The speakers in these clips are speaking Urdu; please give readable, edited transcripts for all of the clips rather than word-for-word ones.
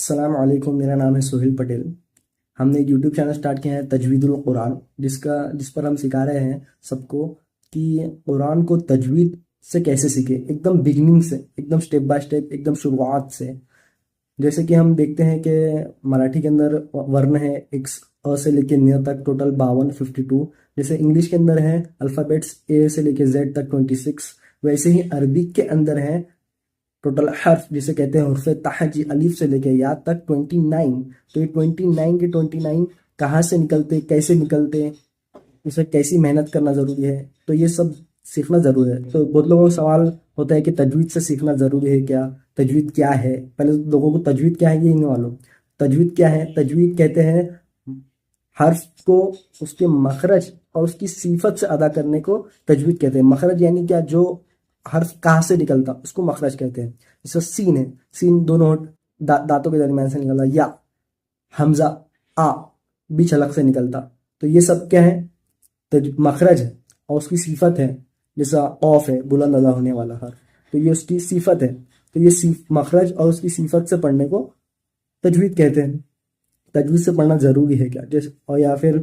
السلام علیکم، میرا نام ہے سہیل پٹیل۔ ہم نے ایک یوٹیوب چینل سٹارٹ کیا ہے تجوید القرآن، جس پر ہم سکھا رہے ہیں سب کو کہ قرآن کو تجوید سے کیسے سیکھیں، ایک دم بگننگ سے، ایک دم سٹیپ بائی سٹیپ، ایک دم شروعات سے۔ جیسے کہ ہم دیکھتے ہیں کہ مراٹھی کے اندر ورن ہے ایک سے لے کے نیہ تک ٹوٹل 52 جیسے انگلش کے اندر ہے الفابیٹس اے سے لے کے زیڈ تک 26، ویسے ہی عربک کے اندر ہے ٹوٹل حرف جسے کہتے ہیں حرف تہجی الف سے لے کے یا تک 29۔ تو یہ 29 کے 29 کہاں سے نکلتے، کیسے نکلتے، اسے کیسی محنت کرنا ضروری ہے، تو یہ سب سیکھنا ضروری ہے۔ تو بہت لوگوں کو سوال ہوتا ہے کہ تجوید سے سیکھنا ضروری ہے کیا، تجوید کیا ہے؟ پہلے لوگوں کو تجوید کیا ہے یہ نہیں معلوم۔ تجوید کیا ہے؟ تجوید کہتے ہیں حرف کو اس کے مخرج اور اس کی صفت سے ادا کرنے کو تجوید کہتے ہیں۔ مخرج یعنی کیا؟ جو حرف کہاں سے نکلتا اس کو مخرج کہتے ہیں۔ جیسے سین ہے، سین دونوں دانتوں کے درمیان سے نکلتا، یا حمزہ آ بیچ حلق سے نکلتا، تو یہ سب کیا ہے؟ مخرج ہے اور اس کی صفت ہے۔ جیسا قوف ہے بلند ادا ہونے والا حرف، تو یہ اس کی صفت ہے، تو یہ مخرج اور اس کی صفت سے پڑھنے کو تجوید کہتے ہیں۔ تجوید سے پڑھنا ضروری ہے کیا؟ جیسے اور یا پھر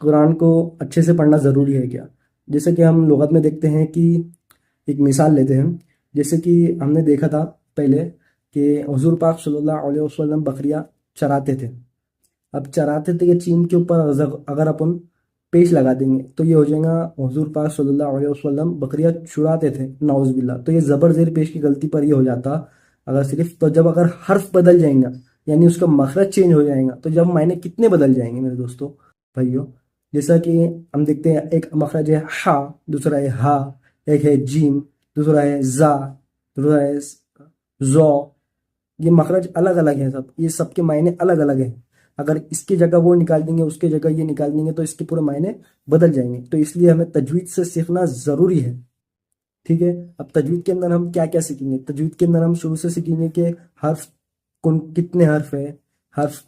قرآن کو اچھے سے پڑھنا ضروری ہے کیا؟ جیسے کہ ہم لغت میں دیکھتے ہیں کہ ایک مثال لیتے ہیں، جیسے کہ ہم نے دیکھا تھا پہلے کہ حضور پاک صلی اللہ علیہ وسلم بکریاں چراتے تھے۔ اب چراتے تھے کہ چین کے اوپر اگر اپن پیش لگا دیں گے تو یہ ہو جائے گا حضور پاک صلی اللہ علیہ وسلم بکریاں چراتے تھے، نعوذ باللہ۔ تو یہ زبر زیر پیش کی غلطی پر یہ ہو جاتا اگر صرف، تو جب اگر حرف بدل جائیں گا یعنی اس کا مخرج چینج ہو جائے گا تو جب معنی کتنے بدل جائیں گے میرے دوستوں بھائیوں۔ جیسا کہ ہم دیکھتے ہیں ایک مخرج ہے ہا، دوسرا ہے ہا، ایک ہے جیم، دوسرا ہے زا، دوسرا ہے زو۔ یہ مخرج الگ الگ ہیں، یہ سب کے معنی الگ الگ ہیں۔ اگر اس کی جگہ وہ نکال دیں گے، اس کی جگہ یہ نکال دیں گے تو اس کے پورے معنی بدل جائیں گے۔ تو اس لیے ہمیں تجوید سے سیکھنا ضروری ہے، ٹھیک ہے۔ اب تجوید کے اندر ہم کیا کیا سیکھیں گے؟ تجوید کے اندر ہم شروع سے سیکھیں گے کہ حرف کتنے حرف ہے، حرف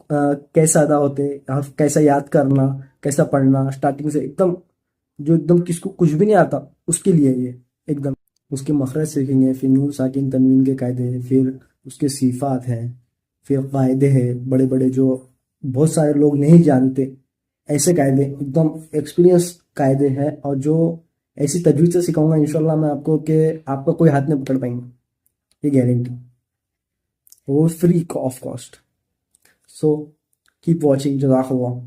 کیسا ادا ہوتے، حرف کیسا یاد کرنا، کیسا پڑھنا، اسٹارٹنگ سے ایک دم کس کو کچھ بھی نہیں آتا اس کے لیے یہ ایک دم اس کے مخرج سیکھیں گے، پھر نون ساکن تنوین کے قاعدے ہیں، پھر اس کے صفات ہیں، پھر قاعدے ہیں بڑے بڑے جو بہت سارے لوگ نہیں جانتے، ایسے قاعدے ایک دم ایکسپیرینس قاعدے ہیں، اور جو ایسی تجوید سے سکھاؤں گا انشاءاللہ میں آپ کو کہ آپ کا کوئی ہاتھ نہیں پکڑ پائیں گے، یہ گارنٹی، وہ free of cost. So keep watching, جزاک اللہ۔